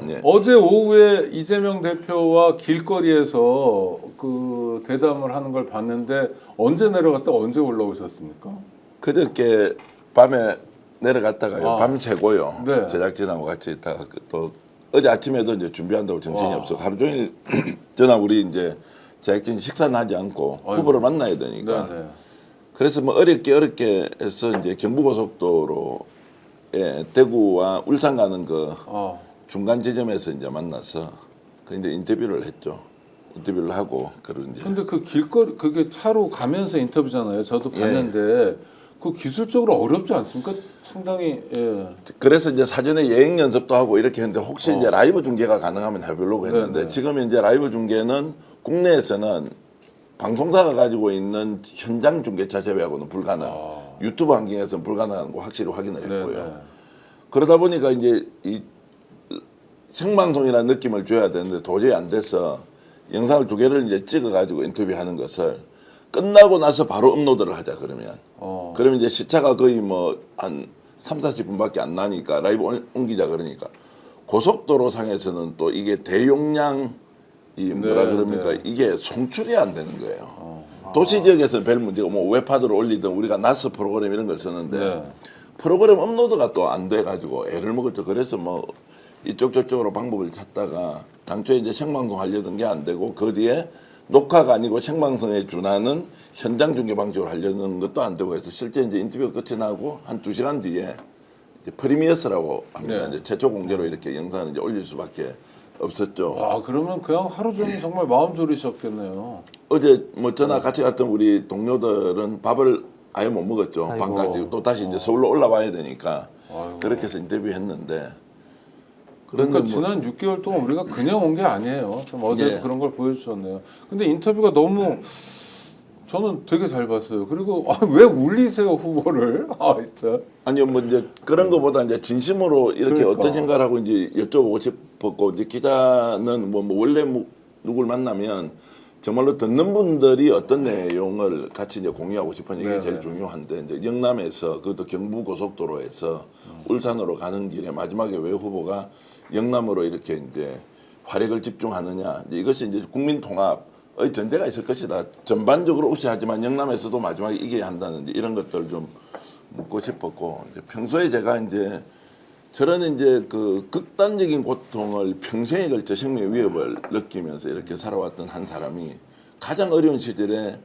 예. 어제 오후에 이재명 대표와 길거리에서 그 대담을 하는 걸 봤는데 언제 내려갔다 언제 올라오셨습니까? 그저께 밤에 내려갔다가요. 아. 밤새고요. 네. 제작진하고 같이 있다가 또 어제 아침에도 이제 준비한다고 정신이 와. 없어. 하루 종일 저나 우리 이제 제작진이 식사는 하지 않고 아이고. 후보를 만나야 되니까. 네네. 그래서 뭐 어렵게 해서 이제 경부고속도로에 대구와 울산 가는 그 아. 중간 지점에서 이제 만나서 그 이제 인터뷰를 했죠. 인터뷰를 하고 그리고 이제 근데 그 길거리 그게 차로 가면서 인터뷰잖아요. 저도 봤는데 그 기술적으로 어렵지 않습니까? 상당히 예. 그래서 이제 사전에 예행 연습도 하고 이렇게 했는데 혹시 이제 라이브 중계가 가능하면 해보려고 했는데 네네. 지금 이제 라이브 중계는 국내에서는 방송사가 가지고 있는 현장 중계차 제외하고는 불가능. 유튜브 환경에서는 불가능한 거 확실히 확인을 했고요. 네네. 그러다 보니까 이제 이 생방송이라는 느낌을 줘야 되는데 도저히 안 돼서 영상을 2개를 이제 찍어가지고 인터뷰하는 것을 끝나고 나서 바로 업로드를 하자 그러면. 그러면 이제 시차가 거의 뭐 한 3, 40분밖에 안 나니까 라이브 옮기자 그러니까 고속도로 상에서는 또 이게 대용량 이 뭐라 네, 그럽니까 네. 이게 송출이 안 되는 거예요. 도시 지역에서는 별 문제가 뭐 웹하드로 올리든 우리가 나스 프로그램 이런 걸 쓰는데 네. 프로그램 업로드가 또 안 돼가지고 애를 먹었죠. 그래서 뭐 이쪽 저쪽으로 방법을 찾다가 당초에 이제 생방송 하려던 게 안 되고 그 뒤에 녹화가 아니고 생방송에 준하는 현장 중계 방식으로 하려는 것도 안 되고 해서 실제 이제 인터뷰가 끝이 나고 한 2시간 뒤에 이제 프리미어스라고 합니다. 네. 이제 최초 공개로 이렇게 영상을 이제 올릴 수밖에 없었죠. 아 그러면 그냥 하루 종일 정말 마음 졸이셨겠네요. 어제 뭐 저나 같이 갔던 우리 동료들은 밥을 아예 못 먹었죠. 아이고. 밤까지 또 다시 이제 서울로 올라와야 되니까 아이고. 그렇게 해서 인터뷰했는데 그러니까 그런데 뭐 지난 6개월 동안 우리가 그냥 온 게 아니에요. 좀 어제도 예. 그런 걸 보여주셨네요. 근데 인터뷰가 너무 저는 되게 잘 봤어요. 그리고 왜 울리세요 후보를? 아 진짜. 아니요 뭐 이제 그런 거보다 이제 진심으로 이렇게 그러니까. 어떤 생각을 하고 이제 여쭤보고 싶었고 이제 기자는 뭐 원래 누굴 만나면 정말로 듣는 분들이 어떤 내용을 같이 이제 공유하고 싶은 게 제일 네네. 중요한데 이제 영남에서 그것도 경부 고속도로에서 울산으로 가는 길에 마지막에 왜 후보가 영남으로 이렇게 이제 활약을 집중하느냐 이제 이것이 이제 국민 통합의 전제가 있을 것이다. 전반적으로 우시하지만 영남에서도 마지막에 이겨야 한다는 이제 이런 것들 좀 묻고 싶었고 이제 평소에 제가 이제 저는 이제 그 극단적인 고통을 평생에 걸쳐 생명의 위협을 느끼면서 이렇게 살아왔던 한 사람이 가장 어려운 시절에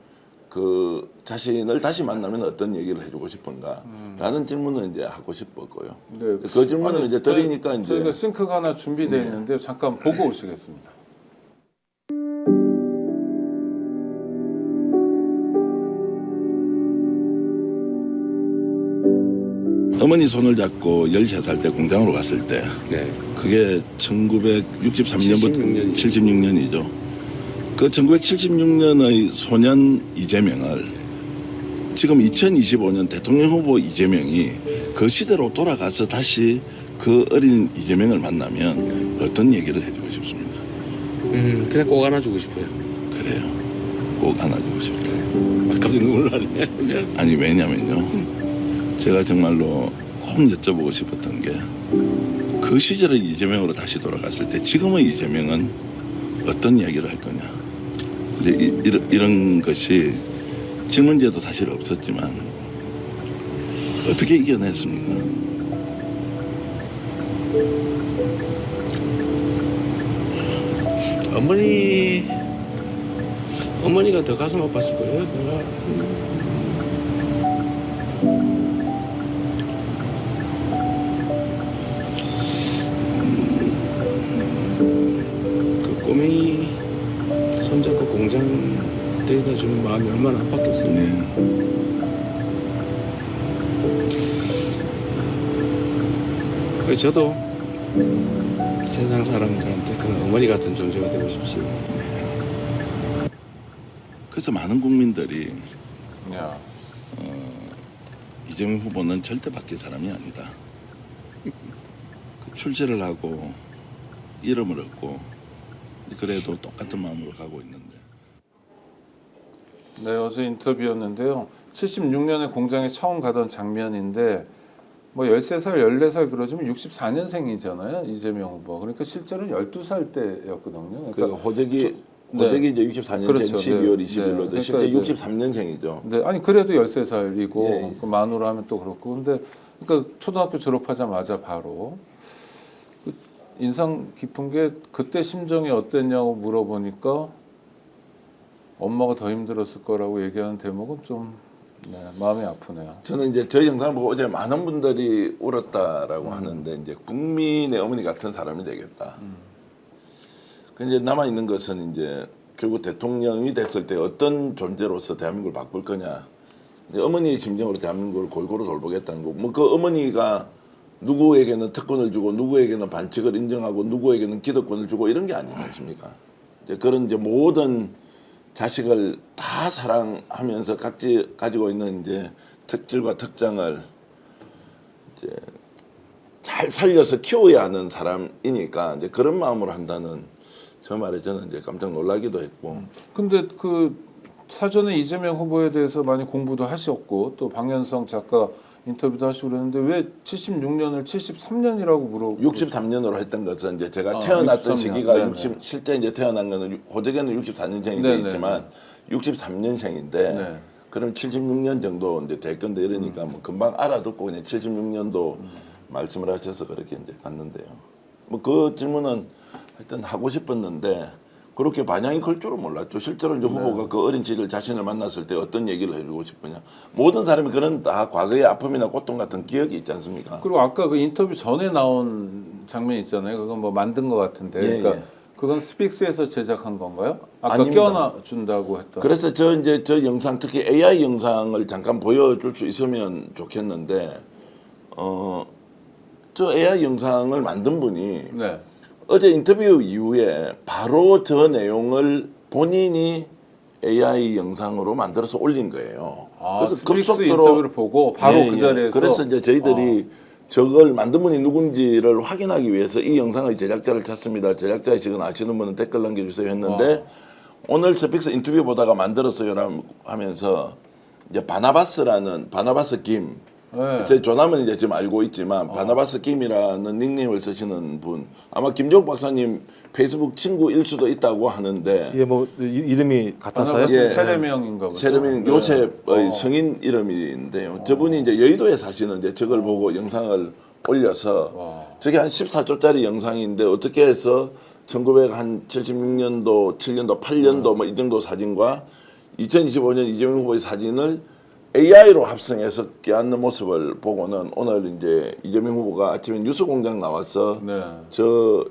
그 자신을 다시 만나면 어떤 얘기를 해주고 싶은가라는 질문을 이제 하고 싶었고요. 네. 그 질문을 아니, 이제 드리니까 이제 저희가 싱크가 하나 준비되어 네. 있는데 잠깐 보고 오시겠습니다. 어머니 손을 잡고 13살 때 공장으로 갔을 때 네. 그게 1963년부터 76년이죠. 그 1976년의 소년 이재명을 지금 2025년 대통령 후보 이재명이 그 시대로 돌아가서 다시 그 어린 이재명을 만나면 어떤 얘기를 해주고 싶습니까? 그냥 꼭 안아주고 싶어요. 그래요. 꼭 안아주고 싶어요. 갑자기 눈물 나네. 아니 왜냐면요. 제가 정말로 꼭 여쭤보고 싶었던 게 그 시절의 이재명으로 다시 돌아갔을 때 지금의 이재명은 어떤 이야기를 할 거냐. 근데 이런 것이 질문제도 사실 없었지만 어떻게 이겨냈습니까? 어머니가 더 가슴 아팠을 거예요. 내가. 그 꼬맹이 손잡고 공장 데려다 주는 마음이 얼마나 아팠겠어요. 네. 저도 세상 사람들한테 그런 어머니 같은 존재가 되고 싶습니다. 그래서 많은 국민들이 야. 이재명 후보는 절대 바뀔 사람이 아니다. 출제를 하고 이름을 얻고 그래도 똑같은 마음으로 가고 있는데. 네, 어제 인터뷰였는데요. 76년에 공장에 처음 가던 장면인데 뭐 13살, 14살 그러지만 64년생이잖아요. 이재명 후보. 그러니까 실제로는 12살 때였거든요. 그러니까 호적이 네. 이제 64년생 그렇죠. 12월 네. 20일로 네. 실제 그러니까 63년생이죠. 네, 아니 그래도 13살이고 예. 그 만으로 하면 또 그렇고 근데 그러니까 초등학교 졸업하자마자 바로 그 인상 깊은 게 그때 심정이 어땠냐고 물어보니까 엄마가 더 힘들었을 거라고 얘기하는 대목은 좀 네, 마음이 아프네요. 저는 이제 저 영상을 보고 어제 많은 분들이 울었다라고 하는데 이제 국민의 어머니 같은 사람이 되겠다. 근데 남아 있는 것은 이제 결국 대통령이 됐을 때 어떤 존재로서 대한민국을 바꿀 거냐. 이제 어머니의 심정으로 대한민국을 골고루 돌보겠다는 거. 뭐 그 어머니가 누구에게는 특권을 주고 누구에게는 반칙을 인정하고 누구에게는 기득권을 주고 이런 게 아니겠습니까? 이제 그런 이제 모든 자식을 다 사랑하면서 각지 가지고 있는 이제 특질과 특장을 이제 잘 살려서 키워야 하는 사람이니까 이제 그런 마음으로 한다는 저 말에 저는 이제 깜짝 놀라기도 했고. 근데 그 사전에 이재명 후보에 대해서 많이 공부도 하셨고 또 박연성 작가 인터뷰도 하시고 그랬는데 왜 76년을 73년이라고 물어? 63년으로 했던 것은 이제 제가 아, 태어났던 63년. 시기가 네네. 60 실제 이제 태어난 거는 호적에는 64년생이 돼 네네. 있지만 63년생인데 네. 그럼 76년 정도 이제 될 건데 이러니까 뭐 금방 알아듣고 그냥 76년도 말씀을 하셔서 그렇게 이제 갔는데요. 뭐 그 질문은 하여튼 하고 싶었는데 그렇게 반향이 클 줄은 몰랐죠. 실제로 이제 후보가 그 어린 시절 자신을 만났을 때 어떤 얘기를 해주고 싶으냐. 모든 사람이 그런 다 과거의 아픔이나 고통 같은 기억이 있지 않습니까? 그리고 아까 그 인터뷰 전에 나온 장면 있잖아요. 그건 뭐 만든 것 같은데. 예, 그러니까 예. 그건 스픽스에서 제작한 건가요? 아까 아닙니다. 껴놔 준다고 했던. 그래서 저 영상 특히 AI 영상을 잠깐 보여줄 수 있으면 좋겠는데 저 AI 영상을 만든 분이 네. 어제 인터뷰 이후에 바로 저 내용을 본인이 AI 영상으로 만들어서 올린 거예요. 아, 스픽스 인터뷰를 보고 바로 예, 그 예. 자리에서. 그래서 이제 저희들이 저걸 만든 분이 누군지를 확인하기 위해서 이 영상의 제작자를 찾습니다. 제작자의 지금 아시는 분은 댓글 남겨주세요 했는데 오늘 스픽스 인터뷰 보다가 만들었어요 하면서 이제 바나바스 김 네. 제 조남은 이제 지금 알고 있지만 바나바스 김이라는 닉네임을 쓰시는 분 아마 김종 박사님 페이스북 친구일 수도 있다고 하는데 예, 뭐 이름이 같아서요? 바나바스 예. 세례명인가 보죠. 세르민 네. 요셉의 성인 이름인데요. 저분이 이제 여의도에 사시는 이제 저걸 보고 영상을 올려서 저게 한 14초짜리 영상인데 어떻게 해서 1976년도, 7년도, 8년도 뭐 이 정도 사진과 2025년 이재명 후보의 사진을 AI로 합성해서 껴안는 모습을 보고는 오늘 이제 이재명 후보가 아침에 뉴스공장 나와서 네. 저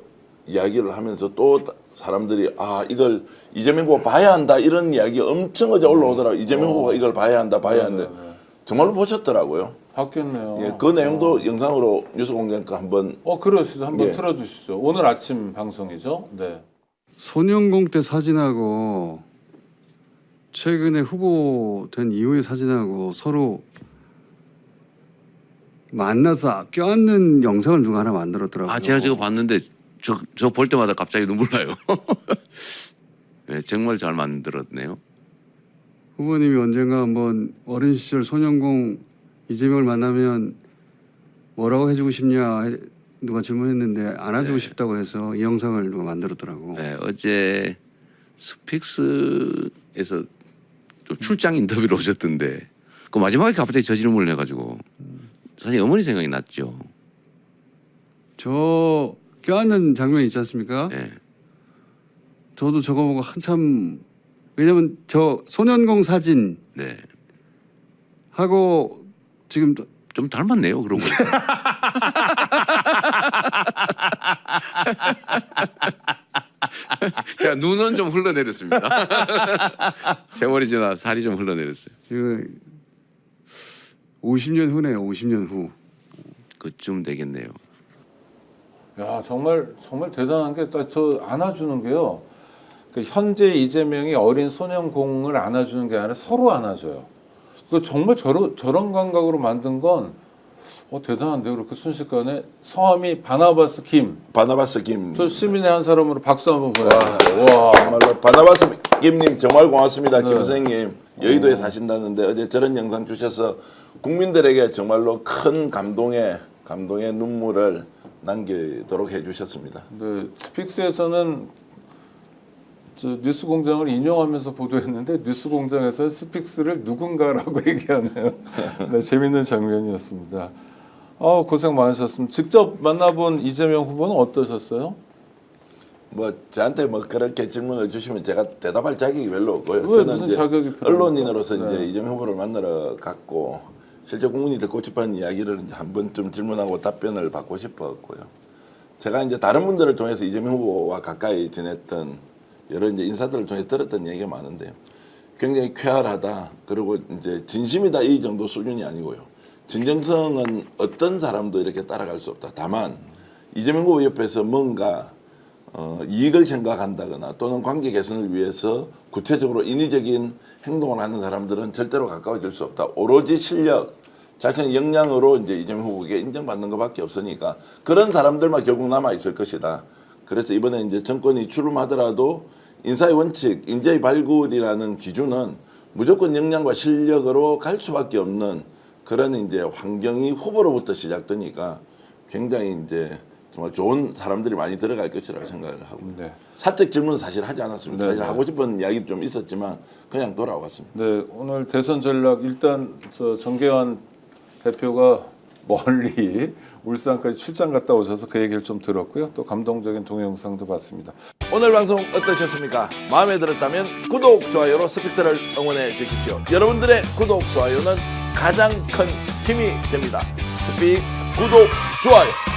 이야기를 하면서 또 사람들이 이걸 이재명 후보 봐야 한다 이런 이야기 엄청 어제 올라오더라고요. 이재명 후보가 이걸 봐야 한다. 정말로 보셨더라고요. 바뀌었네요. 예, 그 내용도 영상으로 뉴스공장 거 한번 그러시죠. 한번 예. 틀어주시죠. 오늘 아침 방송이죠. 네. 소년공 때 사진하고 최근에 후보 된 이후의 사진하고 서로 만나서 껴안는 영상을 누가 하나 만들었더라고요. 제가 저거 봤는데 저 볼 때마다 갑자기 눈물 나요. 네, 정말 잘 만들었네요. 후보님이 언젠가 한번 어린 시절 소년공 이재명을 만나면 뭐라고 해주고 싶냐 누가 질문했는데 안아주고 싶다고 해서 이 영상을 누가 만들었더라고. 네, 어제 스픽스에서 좀 출장 인터뷰를 오셨던데 그 마지막에 갑자기 저 질문을 해가지고 사실 어머니 생각이 났죠. 저 껴안는 장면 있지 않습니까? 네. 저도 저거 보고 한참 왜냐면 저 소년공 사진 네. 하고 지금 좀 닮았네요. 그러고 보니까. 제가 눈은 좀 흘러내렸습니다. 세월이 지나 살이 좀 흘러내렸어요. 지금 50년 후네요. 50년 후. 그쯤 되겠네요. 야 정말 대단한 게 저 안아주는 게요. 그 현재 이재명이 어린 소년공을 안아주는 게 아니라 서로 안아줘요. 그 정말 저런 감각으로 만든 건 대단한데요. 그렇게 순식간에 성함이 바나바스 김. 바나바스 김 저 시민의 한 사람으로 박수 한번 보내주세요. 와. 정말로 바나바스 김님 정말 고맙습니다. 김 선생님. 여의도에 사신다는데 어제 저런 영상 주셔서 국민들에게 정말로 큰 감동의 눈물을 남기도록 해주셨습니다. 네, 스픽스에서는 저 뉴스공장을 인용하면서 보도했는데 뉴스공장에서 스픽스를 누군가라고 얘기하네요. 네, 재밌는 장면이었습니다. 고생 많으셨습니다. 직접 만나본 이재명 후보는 어떠셨어요? 뭐 저한테 뭐 그렇게 질문을 주시면 제가 대답할 자격이 별로 없고요. 왜 저는 무슨 이제 자격이 필요합니까? 언론인으로서 네. 이제 이재명 후보를 만나러 갔고 실제 국민이 듣고 싶어하는 이야기를 이제 한 번쯤 질문하고 답변을 받고 싶었고요. 제가 이제 다른 분들을 통해서 이재명 후보와 가까이 지냈던 여러 이제 인사들을 통해 들었던 얘기가 많은데요. 굉장히 쾌활하다. 그리고 이제 진심이다 이 정도 수준이 아니고요. 진정성은 어떤 사람도 이렇게 따라갈 수 없다. 다만 이재명 후보 옆에서 뭔가 이익을 생각한다거나 또는 관계 개선을 위해서 구체적으로 인위적인 행동을 하는 사람들은 절대로 가까워질 수 없다. 오로지 실력, 자신의 역량으로 이제 이재명 후보에게 인정받는 것밖에 없으니까 그런 사람들만 결국 남아 있을 것이다. 그래서 이번에 이제 정권이 출범하더라도 인사의 원칙, 인재의 발굴이라는 기준은 무조건 역량과 실력으로 갈 수밖에 없는 그런 이제 환경이 후보로부터 시작되니까 굉장히 이제 정말 좋은 사람들이 많이 들어갈 것이라고 생각을 하고 네. 사적 질문은 사실 하지 않았습니다. 네, 사실 네. 하고 싶은 이야기도 좀 있었지만 그냥 돌아왔습니다. 네, 오늘 대선 전략 일단 저 정계환 대표가 멀리 울산까지 출장 갔다 오셔서 그 얘기를 좀 들었고요. 또 감동적인 동영상도 봤습니다. 오늘 방송 어떠셨습니까? 마음에 들었다면 구독, 좋아요로 스픽스를 응원해 주십시오. 여러분들의 구독, 좋아요는 가장 큰 힘이 됩니다. 스픽스 구독, 좋아요.